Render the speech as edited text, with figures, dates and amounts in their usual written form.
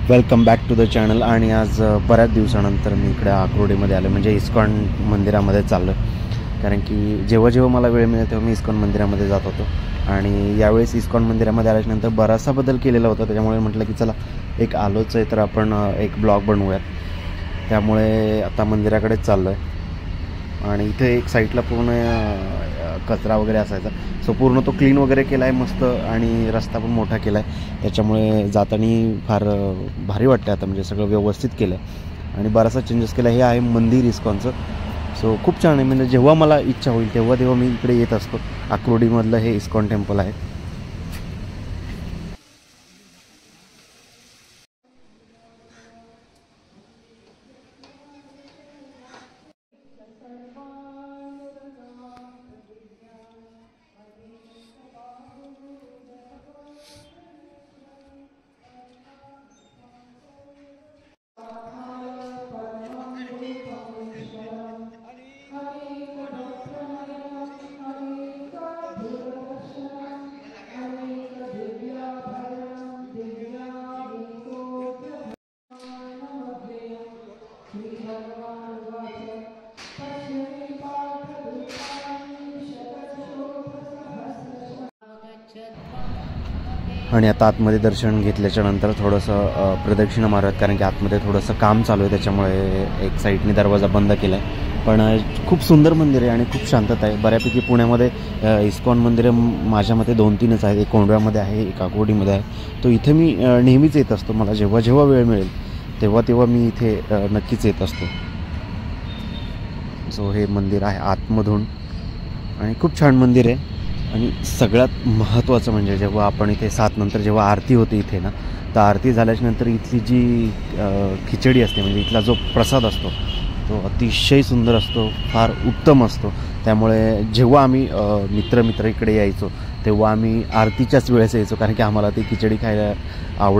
Welcome back to the channel. आणि आज बऱ्याच दिवसानंतर मी इकडे आकुर्डीमध्ये आलो, म्हणजे इस्कॉन मंदिरामध्ये चाललो। कारण की जेव्हा जेव्हा मला वेळ मिळेल तेव्हा मी इस्कॉन मंदिरामध्ये जात होतो। आणि यावेळेस इस्कॉन मंदिरामध्ये आल्यानंतर बराचसा बदल केलेला होता, त्याच्यामुळे म्हटलं की चला एक आलोच आहे तर आपण एक ब्लॉग बनवूयात। त्यामुळे आता मंदिराकडेच चाललो आहे। आणि इथे एक साईडला पूर्ण कचरा वगैरे असायचा, सो पूर्ण तो क्लीन वगैरे केला आहे मस्त, आणि रस्ता पण मोठा केला आहे, त्याच्यामुळे जाताना फार भारी वाटतं आता, म्हणजे सगळं व्यवस्थित केलं आहे आणि बराचसा चेंजेस केला। हे आहे मंदिर इस्कॉनचं, सो खूप छान आहे। म्हणजे जेव्हा मला इच्छा होईल तेव्हा मी इकडे येत असतो। आकुर्डीमधलं हे इस्कॉन टेम्पल आहे। आणि आता आतमध्ये दर्शन घेतल्याच्या नंतर थोडंसं प्रदक्षिणा मारूयात, कारण की आतमध्ये थोडंसं काम चालू आहे, त्याच्यामुळे एक साईडने दरवाजा बंद केला आहे। पण खूप सुंदर मंदिर आहे आणि खूप शांतता आहे। बऱ्यापैकी पुण्यामध्ये इस्कॉन मंदिरं माझ्या मते 2-3च आहेत। एक कोंढव्यामध्ये आहे, एक आकुर्डीमध्ये आहे। तो इथे मी नेहमीच येत असतो, मला जेव्हा जेव्हा वेळ मिळेल तेव्हा मी इथे नक्कीच येत असतो। सो हे मंदिर आहे आतमधून आणि खूप छान मंदिर आहे। आणि सगळ्यात महत्त्वाचं म्हणजे जेव्हा आपण इथे 7 नंतर जेव्हा आरती होते इथे ना, तर आरती झाल्याच्यानंतर इथली जी खिचडी असते, म्हणजे इथला जो प्रसाद असतो तो अतिशय सुंदर असतो, फार उत्तम असतो। त्यामुळे जेव्हा आम्ही मित्र इकडे यायचो तेव्हा आम्ही आरतीच्याच वेळेस यायचो, कारण की आम्हाला ती खिचडी खायला आवडते।